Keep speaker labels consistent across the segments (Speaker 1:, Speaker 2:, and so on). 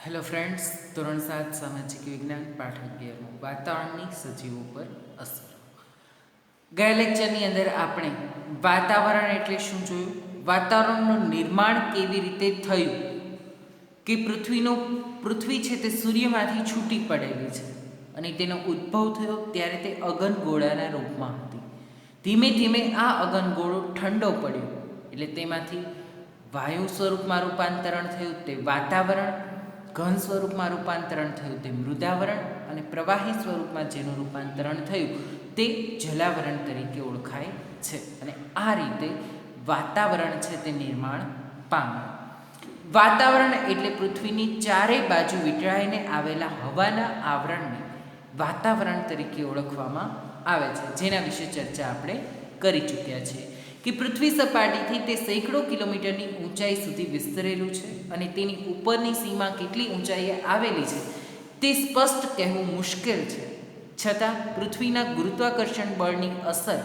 Speaker 1: Hello friends, ધોરણ 7 સામાજિક વિજ્ઞાન પાઠ 11 વાતાવરણની સજીવો પર અસર. ગયા લેક્ચરની અંદર આપણે વાતાવરણ એટલે શું જોયું, વાતાવરણનું નિર્માણ કેવી રીતે થયું, કે પૃથ્વી છે તે સૂર્યમાંથી છૂટી પડેલી છે અને તેનો ઉદ્ભવ થયો ત્યારે તે અગનગોળાના રૂપમાં હતી. ધીમે ધીમે આ અગનગોળો ઠંડો પડ્યો એટલે તેમાંથી વાયુ સ્વરૂપમાં રૂપાંતરણ થયું તે વાતાવરણ, ઘન સ્વરૂપમાં રૂપાંતરણ થયું તે મૃદાવરણ અને પ્રવાહી સ્વરૂપમાં જેનું રૂપાંતરણ થયું તે જલાવરણ તરીકે ઓળખાય છે. અને આ રીતે વાતાવરણ છે તે નિર્માણ પામે. વાતાવરણ એટલે પૃથ્વીની ચારે બાજુ વીંટળાઈને આવેલા હવાના આવરણને વાતાવરણ તરીકે ઓળખવામાં આવે છે, જેના વિશે ચર્ચા આપણે કરી ચૂક્યા છીએ કે પૃથ્વી સપાટીથી તે સેંકડો કિલોમીટરની ઊંચાઈ સુધી વિસ્તરેલું છે અને તેની ઉપરની સીમા કેટલી ઊંચાઈએ આવેલી છે તે સ્પષ્ટ કહેવું મુશ્કેલ છે. છતાં પૃથ્વીના ગુરુત્વાકર્ષણ બળની અસર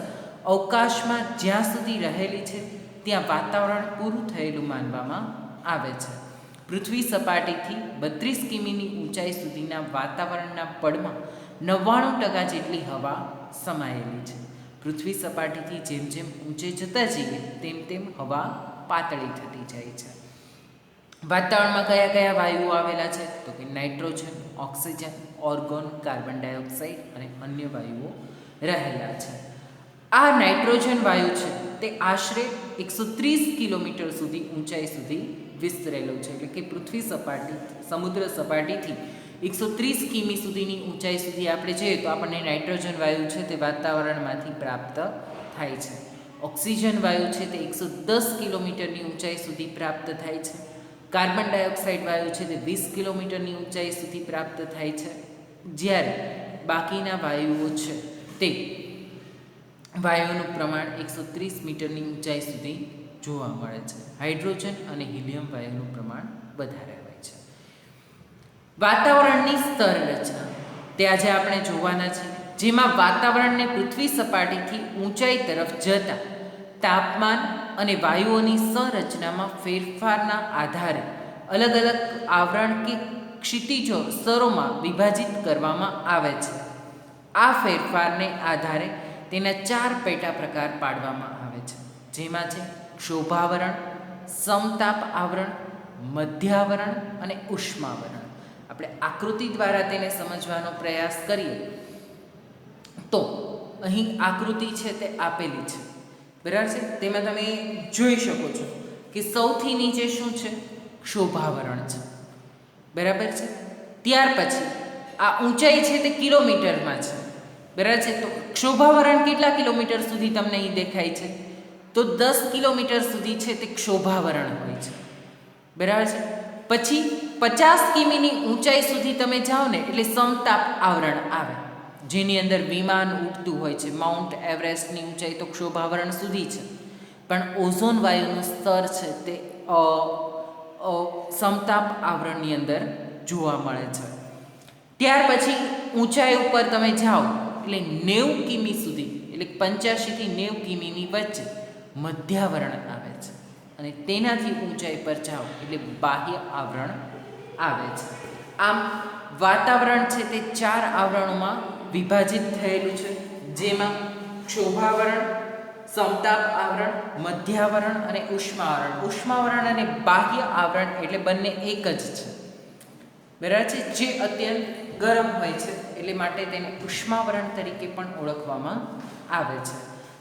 Speaker 1: અવકાશમાં જ્યાં સુધી રહેલી છે ત્યાં વાતાવરણ પૂરું થયેલું માનવામાં આવે છે. પૃથ્વી સપાટીથી 32 કિમીની ઊંચાઈ સુધીના વાતાવરણના પડમાં 99% જેટલી હવા સમાયેલી છે. પૃથ્વી સપાટીથી જેમ જેમ ઊંચે જતા જઈએ તેમ તેમ હવા પાતળી થતી જાય છે. વાતાવરણમાં કયા કયા વાયુઓ આવેલા છે તો કે nitrogen, oxygen, argon, carbon dioxide અને અન્ય વાયુઓ રહેલા છે. આ નાઇટ્રોજન વાયુ છે તે આશરે 130 કિલોમીટર સુધી ઊંચાઈ સુધી વિસ્તરેલો છે. એટલે કે પૃથ્વી સપાટી સમુદ્ર સપાટીથી 130 કિમી સુધીની ઊંચાઈ સુધી આપણે જઈએ તો આપણને નાઇટ્રોજન વાયુ છે તે વાતાવરણમાંથી પ્રાપ્ત થાય છે. ઓક્સિજન વાયુ છે તે 110 કિલોમીટરની ઊંચાઈ સુધી પ્રાપ્ત થાય છે. કાર્બન ડાયોક્સાઇડ વાયુ છે તે 20 કિલોમીટરની ઊંચાઈ સુધી પ્રાપ્ત થાય છે. જ્યારે બાકીના વાયુઓ છે તે વાયુનું પ્રમાણ 130 મીટરની ઊંચાઈ સુધી જોવા મળે છે. હાઇડ્રોજન અને હિલિયમ વાયુનું પ્રમાણ વધારે હોય છે. વાતાવરણની સ્તર રચના તે આજે આપણે જોવાના છીએ, જેમાં વાતાવરણને પૃથ્વી સપાટીથી ઊંચાઈ તરફ જતા તાપમાન અને વાયુઓની સંરચનામાં ફેરફારના આધારે અલગ અલગ આવરણ કે ક્ષિતિજો સ્તરોમાં વિભાજિત કરવામાં આવે છે. આ ફેરફારને આધારે તેના 4 પેટા પ્રકાર પાડવામાં આવે છે, જેમાં છે ક્ષોભાવરણ, સમતાપ આવરણ, મધ્યાવરણ અને ઉષ્માવરણ. આપણે આકૃતિ દ્વારા તેને સમજવાનો પ્રયાસ કરીએ તો અહીં આકૃતિ છે તે આપેલી છે, બરાબર છે. તેમાં તમે જોઈ શકો છો કે સૌથી નીચે શું છે, ક્ષોભાવરણ છે, બરાબર છે. ત્યાર પછી આ ઊંચાઈ છે તે કિલોમીટરમાં છે, બરાબર છે. તો ક્ષોભાવરણ કેટલા કિલોમીટર સુધી તમને અહીં દેખાય છે તો 10 કિલોમીટર સુધી છે તે ક્ષોભાવરણ હોય છે, બરાબર છે. પછી 50 કિમીની ઊંચાઈ સુધી તમે જાઓ ને એટલે સમતાપ આવરણ આવે, જેની અંદર વિમાન ઉડતું હોય છે. માઉન્ટ એવરેસ્ટની ઊંચાઈ તો ક્ષોભાવરણ સુધી છે, પણ ઓઝોન વાયુનું સ્તર છે તે સમતાપ આવરણની અંદર જોવા મળે છે. ત્યાર પછી ઊંચાઈ ઉપર તમે જાઓ એટલે 90 કિમી સુધી, એટલે 85 થી 90 કિમીની વચ્ચે મધ્યાવરણ આવે છે અને તેનાથી ઊંચાઈ પર જાઓ એટલે બાહ્ય આવરણ આવે છે. આમ વાતાવરણ છે તે 4 આવરણોમાં વિભાજિત થયેલું છે, જેમાં ક્ષોભાવરણ, સમતાપ આવરણ, મધ્યાવરણ અને ઉષ્માવરણ. ઉષ્માવરણ અને બાહ્ય આવરણ એટલે બંને એક જ છે, બરાબર છે. જે અત્યંત ગરમ હોય છે એટલે માટે તેને ઉષ્માવરણ તરીકે પણ ઓળખવામાં આવે છે.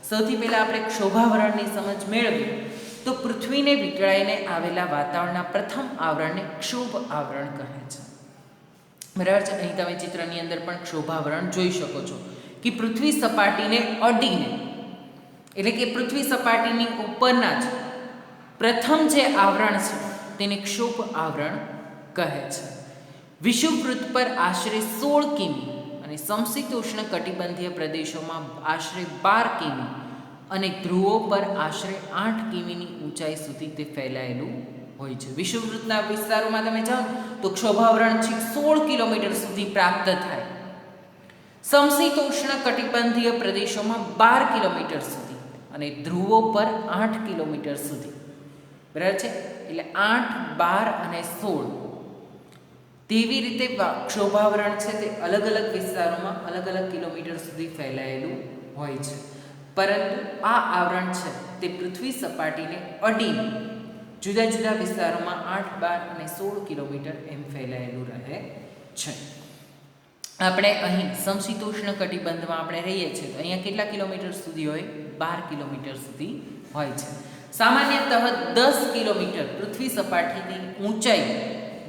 Speaker 1: સૌથી પહેલાં આપણે ક્ષોભાવરણની સમજ મેળવીએ તો પૃથ્વીને વીંટળાઈને આવેલા વાતાવરણના પ્રથમ આવરણને ક્ષોભ આવરણ કહે છે, બરાબર છે. અહીં તમે ચિત્રની અંદર પણ ક્ષોભાવરણ જોઈ શકો છો કે પૃથ્વી સપાટીને અડીને, એટલે કે પૃથ્વી સપાટીની ઉપરના જ પ્રથમ જે આવરણ છે તેને ક્ષોભ આવરણ કહે છે. વિષુવવૃત્ત પર આશરે 16 કિમી અને સમશીતોષ્ણ કટિબંધીય પ્રદેશોમાં આશરે 12 કિમી અને ધ્રુવો પર આશરે 8 કિમીની ઊંચાઈ સુધી તે ફેલાયેલું હોય છે. વિષુવવૃત્તના વિસ્તારોમાં તમે જાઓ તો ક્ષોભાવરણ 16 કિલોમીટર સુધી પ્રાપ્ત થાય. સમશીતોષ્ણ કટિબંધીય પ્રદેશોમાં 12 કિલોમીટર સુધી અને ધ્રુવો પર 8 કિલોમીટર સુધી, બરાબર છે. એટલે 8, 12 અને 16 તેવી રીતે ક્ષોભાવરણ છે તે અલગ અલગ વિસ્તારોમાં અલગ અલગ કિલોમીટર સુધી ફેલાયેલું હોય છે, પરંતુ આ આવરણ છે તે પૃથ્વી સપાટીને અડીને જુદા જુદા વિસ્તારોમાં 8, 12 અને 16 કિલોમીટર એમ ફેલાયેલું રહે છે. આપણે અહીં સમશીતોષ્ણ કટિબંધમાં આપણે રહીએ છીએ તો અહીંયા કેટલા કિલોમીટર સુધી હોય? 12 કિલોમીટર સુધી હોય છે. સામાન્યતઃ 10 કિલોમીટર પૃથ્વી સપાટીની ઊંચાઈ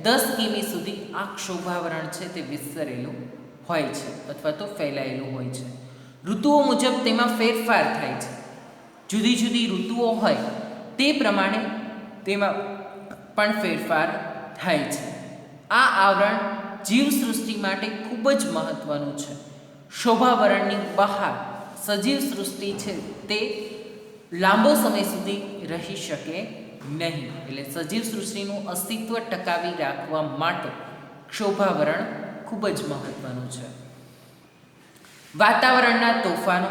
Speaker 1: 10 કિમી સુધી આ ક્ષોભાવરણ છે તે વિસ્તરેલું હોય છે અથવા તો ફેલાયેલું હોય છે. ઋતુઓ મુજબ તેમાં ફેરફાર થાય છે. જુદી જુદી ઋતુઓ હોય તે પ્રમાણે તેમાં પણ ફેરફાર થાય છે. આ આવરણ જીવસૃષ્ટિ માટે ખૂબ જ મહત્વનું છે. ક્ષોભાવરણની બહાર સજીવ સૃષ્ટિ છે તે લાંબો સમય સુધી રહી શકે નહીં. એટલે સજીવ સૃષ્ટિનું અસ્તિત્વ ટકાવી રાખવા માટે ક્ષોભાવરણ ખૂબ જ મહત્વનું છે. વાતાવરણના તોફાનો,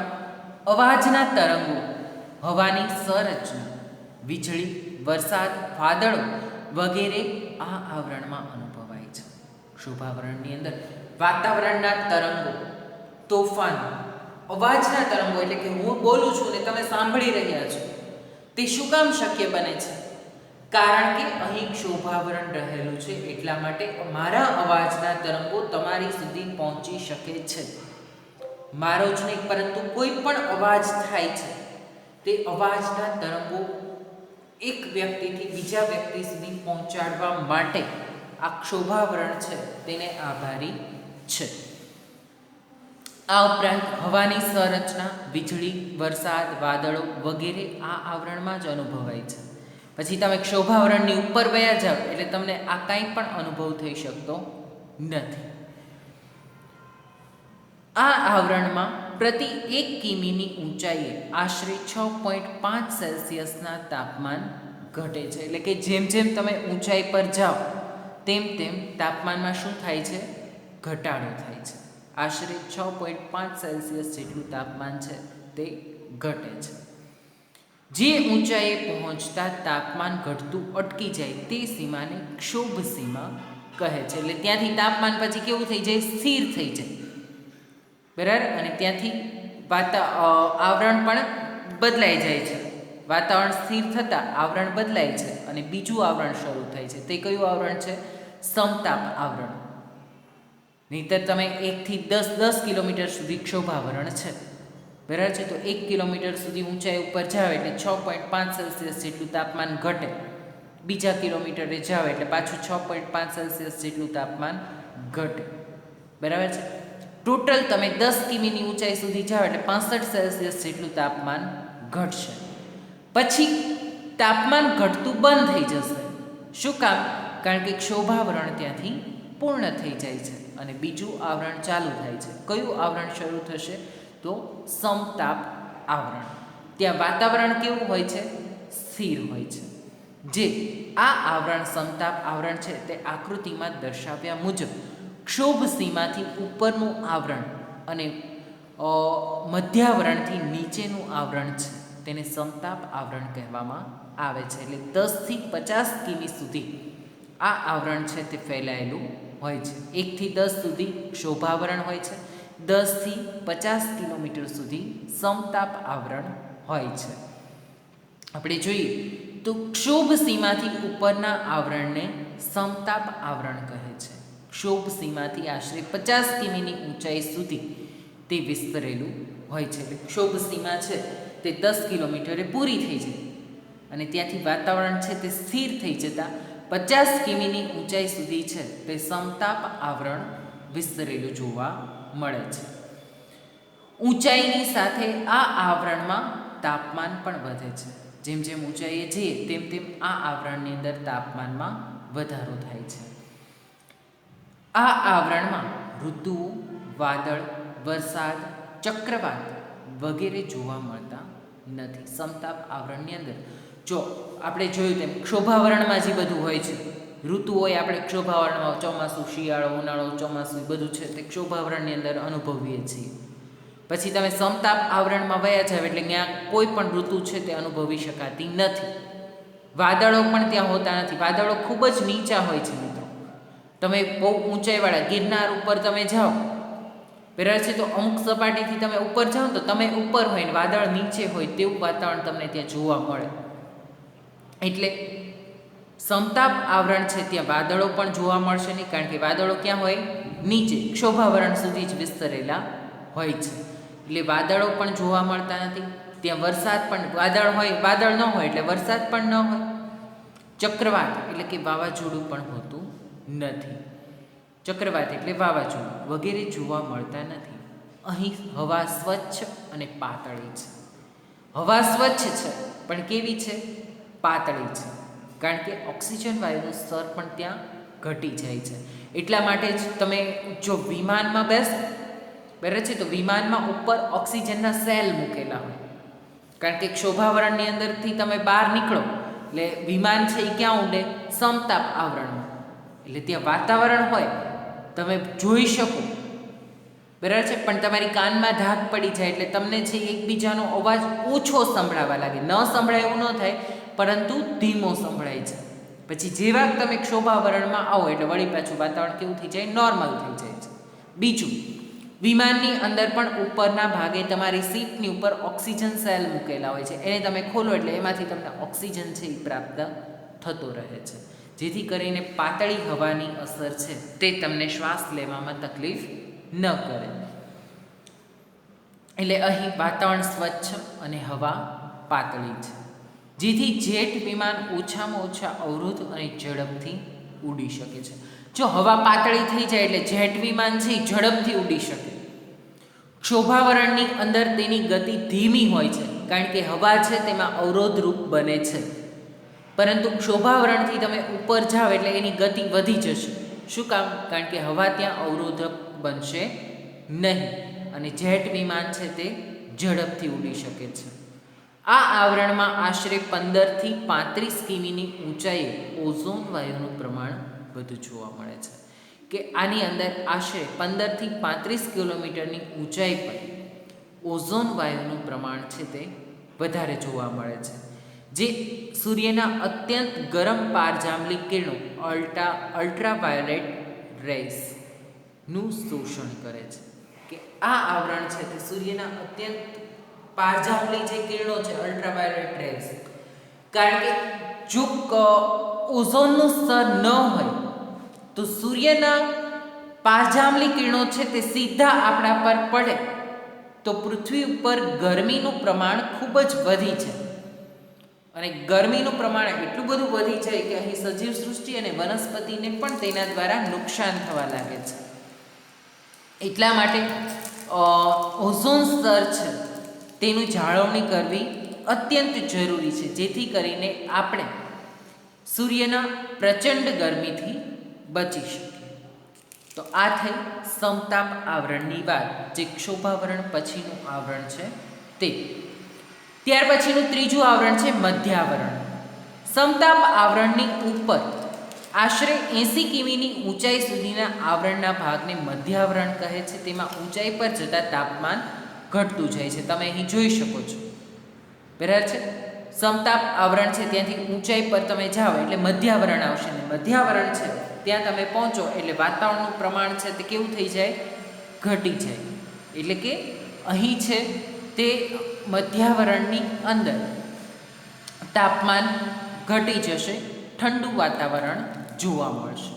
Speaker 1: અવાજના તરંગો, હવાની સંરચના, વીજળી, વરસાદ, વાદળો વગેરે આ આવરણમાં અનુભવાય છે. ક્ષોભાવરણની અંદર વાતાવરણના તરંગો, તોફાનો, અવાજના તરંગો એટલે કે હું બોલું છું ને તમે સાંભળી રહ્યા છો તે શું કામ શક્ય બને છે? કારણ કે અહીં ક્ષોભાવરણ રહેલું છે, એટલા માટે મારા અવાજના તરંગો તમારી સુધી પહોંચી શકે છે. મારો જ નહીં પરંતુ કોઈ પણ અવાજ થાય છે તે અવાજના તરંગો એક વ્યક્તિથી બીજા વ્યક્તિ સુધી પહોંચાડવા માટે આ ક્ષોભાવરણ છે તેને આભારી છે. આ ઉપરાંત હવાની સંરચના, વીજળી, વરસાદ, વાદળો વગેરે આ આવરણમાં જ અનુભવાય છે. પછી તમે ક્ષોભાવરણની ઉપર વયા જાઓ એટલે તમને આ કાંઈ પણ અનુભવ થઈ શકતો નથી. આ આવરણમાં પ્રતિ 1 કિમીની ઊંચાઈએ આશરે 6.5 સેલ્સિયસના તાપમાન ઘટે છે. એટલે કે જેમ જેમ તમે ઊંચાઈ પર જાઓ તેમ તેમ તાપમાનમાં શું થાય છે? ઘટાડો થાય છે. આશરે 6.5 સેલ્સિયસ જેટલું તાપમાન છે તે ઘટે છે. જે ઊંચાઈએ પહોંચતા તાપમાન ઘટતું અટકી જાય તે સીમાને ક્ષોભ સીમા કહે છે. એટલે ત્યાંથી તાપમાન પછી કેવું થઈ જાય? સ્થિર થઈ જાય, બરાબર. અને ત્યાંથી આવરણ પણ બદલાઈ જાય છે. વાતાવરણ સ્થિર થતાં આવરણ બદલાય છે અને બીજું આવરણ શરૂ થાય છે. તે કયું આવરણ છે? સમતાપ આવરણ. નહીંતર તમે 1 થી 10 કિલોમીટર સુધી ક્ષોભાવરણ છે, બરાબર છે. તો 1 કિલોમીટર સુધી ઊંચાઈ ઉપર જાવ એટલે 6.5 સેલ્સિયસ જેટલું તાપમાન ઘટે. બીજા કિલોમીટરે જાવ એટલે પાછું 6.5 સેલ્સિયસ જેટલું તાપમાન ઘટે, બરાબર છે. ટોટલ તમે 10 કિમીની ઊંચાઈ સુધી જાઓ એટલે 65 સેલ્સિયસ જેટલું તાપમાન ઘટશે. પછી તાપમાન ઘટતું બંધ થઈ જશે. શું કામ? કારણ કે ક્ષોભાવરણ ત્યાંથી પૂર્ણ થઈ જાય છે અને બીજું આવરણ ચાલુ થાય છે. કયું આવરણ શરૂ થશે? તો સમતાપ આવરણ. ત્યાં વાતાવરણ કેવું હોય છે? સ્થિર હોય છે. જે આ આવરણ સમતાપ આવરણ છે તે આકૃતિમાં દર્શાવ્યા મુજબ ક્ષોભ સીમાથી ઉપરનું આવરણ અને મધ્યાવરણથી નીચેનું આવરણ છે તેને સમતાપ આવરણ કહેવામાં આવે છે. એટલે 10 થી 50 કિમી સુધી આ આવરણ છે તે ફેલાયેલું હોય છે. 1 થી 10 સુધી ક્ષોભાવરણ હોય છે. 10 થી 50 કિલોમીટર સુધી સમતાપ આવરણ હોય છે. આપણે જોઈએ તો ક્ષોભ સીમાથી ઉપરના આવરણને સમતાપ આવરણ કહે છે. ક્ષોભ સીમાથી આશરે 50 કિમીની ઊંચાઈ સુધી તે વિસ્તરેલું હોય છે. એટલે ક્ષોભ સીમા છે તે 10 કિલોમીટરે પૂરી થઈ જાય અને ત્યાંથી વાતાવરણ છે તે સ્થિર થઈ જતાં 50 કિમીની ઊંચાઈ સુધી છે તે સમતાપ આવરણ વિસ્તરેલું જોવા મળે છે. ઊંચાઈની સાથે આ આવરણમાં તાપમાન પણ વધે છે. જેમ જેમ ઊંચાઈએ જઈએ તેમ તેમ આ આવરણની અંદર તાપમાનમાં વધારો થાય છે. આ આવરણમાં ઋતુઓ, વાદળ, વરસાદ, ચક્રવાત વગેરે જોવા મળતા નથી. સમતાપ આવરણની અંદર જો આપણે જોયું તેમ ક્ષોભાવરણમાં જે બધું હોય છે, ઋતુ હોય આપણે ક્ષોભાવરણમાં ચોમાસું, શિયાળો, ઉનાળો, ચોમાસું બધું છે તે ક્ષોભાવરણની અંદર અનુભવીએ છીએ. પછી તમે સમતાપ આવરણમાં વયા જાવ એટલે ત્યાં કોઈ પણ ઋતુ છે તે અનુભવી શકાતી નથી. વાદળો પણ ત્યાં હોતા નથી. વાદળો ખૂબ જ નીચા હોય છે મિત્રો. તમે બહુ ઊંચાઈવાળા ગિરનાર ઉપર તમે જાઓ, બરાબર છે, તો અમુક સપાટીથી તમે ઉપર જાઓ તો તમે ઉપર હોય ને વાદળ નીચે હોય તેવું વાતાવરણ તમને ત્યાં જોવા મળે. એટલે સમતાપ આવરણ છે ત્યાં વાદળો પણ જોવા મળશે નહીં, કારણ કે વાદળો ક્યાં હોય? નીચે ક્ષોભાવરણ સુધી જ વિસ્તરેલા હોય છે. એટલે વાદળો પણ જોવા મળતા નથી. ત્યાં વરસાદ પણ, વાદળ હોય, વાદળ ન હોય એટલે વરસાદ પણ ન હોય. ચક્રવાત એટલે કે વાવાઝોડું પણ હોતું નથી. ચક્રવાત એટલે વાવાઝોડું વગેરે જોવા મળતા નથી. અહીં હવા સ્વચ્છ અને પાતળી છે. હવા સ્વચ્છ છે પણ કેવી છે? પાતળી છે. કારણ કે ઓક્સિજન વાયુનું સ્તર પણ ત્યાં ઘટી જાય છે. એટલા માટે જ તમે જો વિમાનમાં બેસો, બરાબર છે, તો વિમાનમાં ઉપર ઓક્સિજનના સેલ મૂકેલા હોય. કારણ કે ક્ષોભાવરણની અંદરથી તમે બહાર નીકળો એટલે વિમાન છે એ ક્યાં ઉડે? સમતાપ આવરણમાં. એટલે ત્યાં વાતાવરણ હોય, તમે જોઈ શકો, બરાબર છે, પણ તમારી કાનમાં ધાક પડી જાય એટલે તમને છે એકબીજાનો અવાજ ઓછો સંભળાવા લાગે. ન સંભળાય એવું ન થાય, પરંતુ ધીમો સંભળાય છે. પછી જેવા તમે ક્ષોભાવરણમાં આવો એટલે વળી પાછું વાતાવરણ કેવું થઈ જાય? નોર્મલ થઈ જાય છે. બીજું, વિમાનની અંદર પણ ઉપરના ભાગે તમારી સીટની ઉપર ઓક્સિજન સેલ મૂકેલા હોય છે. એને તમે ખોલો એટલે એમાંથી તમને ઓક્સિજન છે એ પ્રાપ્ત થતો રહે છે, જેથી કરીને પાતળી હવાની અસર છે તે તમને શ્વાસ લેવામાં તકલીફ ન કરે. એટલે અહીં વાતાવરણ સ્વચ્છ અને હવા પાતળી છે, જેથી જેટ વિમાન ઓછામાં ઓછા અવરોધ અને ઝડપથી ઉડી શકે છે. જો હવા પાતળી થઈ જાય એટલે જેટ વિમાન છે એ ઝડપથી ઉડી શકે. ક્ષોભાવરણની અંદર તેની ગતિ ધીમી હોય છે, કારણ કે હવા છે તેમાં અવરોધરૂપ બને છે. પરંતુ ક્ષોભાવરણથી તમે ઉપર જાઓ એટલે એની ગતિ વધી જશે. શું કામ? કારણ કે હવા ત્યાં અવરોધક બનશે નહીં અને જેટ વિમાન છે તે ઝડપથી ઉડી શકે છે. આ આવરણમાં આશરે 15થી 35 કિમીની ઊંચાઈએ ઓઝોન વાયુનું પ્રમાણ વધુ જોવા મળે છે. કે આની અંદર આશરે 15થી 35 કિલોમીટરની ઊંચાઈ પર ઓઝોન વાયુનું પ્રમાણ છે તે વધારે જોવા મળે છે, જે સૂર્યના અત્યંત ગરમ પારજાંબલી કિરણો અલ્ટ્રાવાયોલેટ રેસનું શોષણ કરે છે. કે આ આવરણ છે તે સૂર્યના અત્યંત પારજાંબલી જે કિરણો છે, અલ્ટ્રાવાયોલેટ રેસ, કારણ કે જો ઓઝોનનું સ્તર ન હોય તો સૂર્યના પારજાંબલી કિરણો છે તે સીધા આપણા પર પડે તો પૃથ્વી ઉપર ગરમીનું પ્રમાણ ખૂબ જ વધી છે. અને ગરમીનું પ્રમાણ એટલું બધું વધી જાય કે અહીં સજીવ સૃષ્ટિ અને વનસ્પતિને પણ તેના દ્વારા નુકસાન થવા લાગે છે. એટલા માટે ઓઝોન સ્તર છે તેનું જાળવણી કરવી અત્યંત જરૂરી છે, જેથી કરીને આપણે સૂર્યના પ્રચંડ ગરમીથી બચી શકીએ. તો આ થઈ સમતાપ આવરણની વાત, જે ક્ષોભાવરણ પછીનું આવરણ છે તે. ત્યાર પછીનું ત્રીજું આવરણ છે મધ્યાવરણ. સમતાપ આવરણની ઉપર આશરે 80 કિમીની ઊંચાઈ સુધીના આવરણના ભાગને મધ્યાવરણ કહે છે. તેમાં ઊંચાઈ પર જતાં તાપમાન ઘટતું જાય છે. તમે અહીં જોઈ શકો છો, બરાબર છે. સમતાપ આવરણ છે ત્યાંથી ઊંચાઈ પર તમે જાઓ એટલે મધ્યાવરણ આવશે, ને મધ્યાવરણ છે ત્યાં તમે પહોંચો એટલે વાતાવરણનું પ્રમાણ છે તે કેવું થઈ જાય? ઘટી જાય. એટલે કે અહીં છે તે મધ્યાવરણની અંદર તાપમાન ઘટી જશે, ઠંડુ વાતાવરણ જોવા મળશે.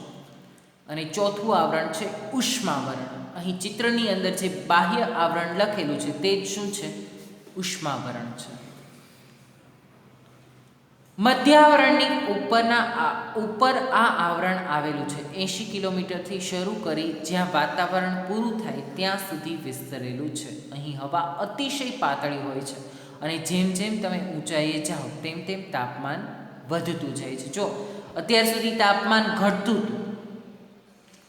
Speaker 1: અને ચોથું આવરણ છે ઉષ્માવરણ. અહીં ચિત્રની અંદર જે બાહ્ય આવરણ લખેલું છે તે જ શું છે? ઉષ્માવરણ છે. મધ્યાવરણની ઉપર આ આવરણ આવેલું છે. 80 કિલોમીટરથી શરૂ કરી જ્યાં વાતાવરણ પૂરું થાય ત્યાં સુધી વિસ્તરેલું છે. અહીં હવા અતિશય પાતળી હોય છે અને જેમ જેમ તમે ઊંચાઈએ જાઓ તેમ તેમ તાપમાન વધતું જાય છે. જો અત્યાર સુધી તાપમાન ઘટતું હતું,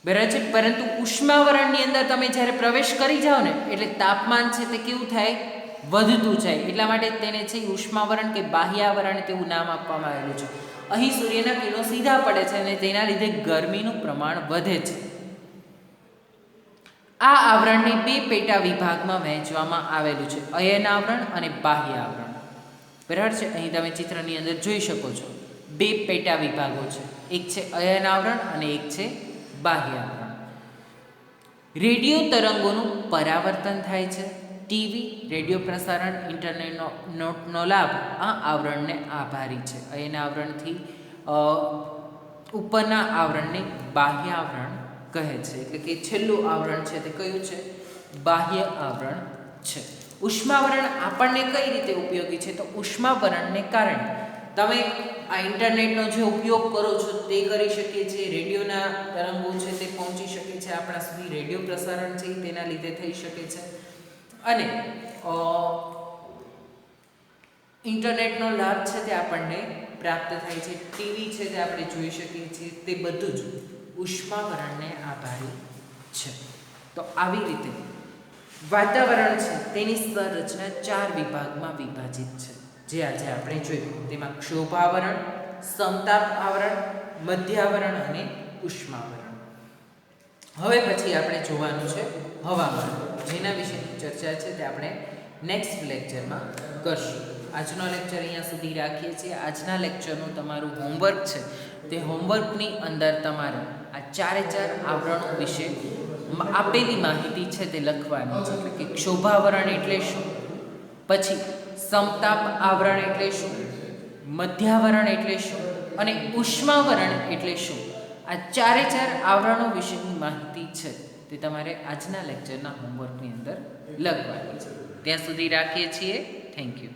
Speaker 1: બરાબર છે, પરંતુ ઉષ્માવરણની અંદર તમે જ્યારે પ્રવેશ કરી જાઓ ને એટલે તાપમાન છે તે કેવું થાય? વધતું જાય. એટલા માટે તેને છે ઉષ્માવરણ કે બાહ્યાવરણ તેવું નામ આપવામાં આવેલું છે. અહીં સૂર્યના કિરણો સીધા પડે છે અને તેના લીધે ગરમીનું પ્રમાણ વધે છે. આ આવરણને 2 પેટા વિભાગમાં વહેંચવામાં આવેલું છે, અયન આવરણ અને બાહ્ય આવરણ. બરાબર છે. અહીં તમે ચિત્રની અંદર જોઈ શકો છો 2 પેટા વિભાગો છે. એક છે અયન આવરણ અને એક છે બાહ્ય આવરણ. રેડિયો તરંગોનું પરાવર્તન થાય છે. ટીવી, રેડિયો પ્રસારણ, ઇન્ટરનેટનો લાભ આ આવરણને આભારી છે. એના આવરણથી ઉપરના આવરણને બાહ્ય આવરણ કહે છે. એટલે કે છેલ્લું આવરણ છે તે કયું છે? બાહ્ય આવરણ છે. ઉષ્માવરણ આપણને કઈ રીતે ઉપયોગી છે? તો ઉષ્માવરણને કારણે તમે આ ઇન્ટરનેટનો જે ઉપયોગ કરો છો તે કરી શકીએ છીએ. રેડિયોના તરંગો છે તે પહોંચી શકે છે આપણા સુધી. રેડિયો પ્રસારણ છે તેના લીધે થઈ શકે છે. અને ઇન્ટરનેટનો લાભ છે તે આપણને પ્રાપ્ત થાય છે. ટીવી છે તે આપણે જોઈ શકીએ છીએ. તે બધું જ ઉષ્માવરણને આભારી છે. તો આવી રીતે વાતાવરણ છે તેની સંરચના 4 વિભાગમાં વિભાજિત છે, જે આજે આપણે જોયું. તેમાં ક્ષોભાવરણ, સમતાપ આવરણ, મધ્યાવરણ અને ઉષ્માવરણ. હવે પછી આપણે જોવાનું છે હવામાન, જેના વિશેની ચર્ચા છે તે આપણે નેક્સ્ટ લેક્ચરમાં કરશું. આજનો લેક્ચર અહીંયા સુધી રાખીએ છીએ. આજના લેક્ચરનું તમારું હોમવર્ક છે તે હોમવર્કની અંદર તમારે આ 4 આવરણો વિશે આપેલી માહિતી છે તે લખવાની છે. એટલે કે ક્ષોભાવરણ એટલે શું, પછી સમતાપ આવરણ એટલે શું, મધ્યાવરણ એટલે શું અને ઉષ્માવરણ એટલે શું. આ 4 આવરણો વિશેની માહિતી છે તે તમારે આજના લેક્ચરના હોમવર્કની અંદર લખવાની છે. ત્યાં સુધી રાખીએ છીએ. Thank you.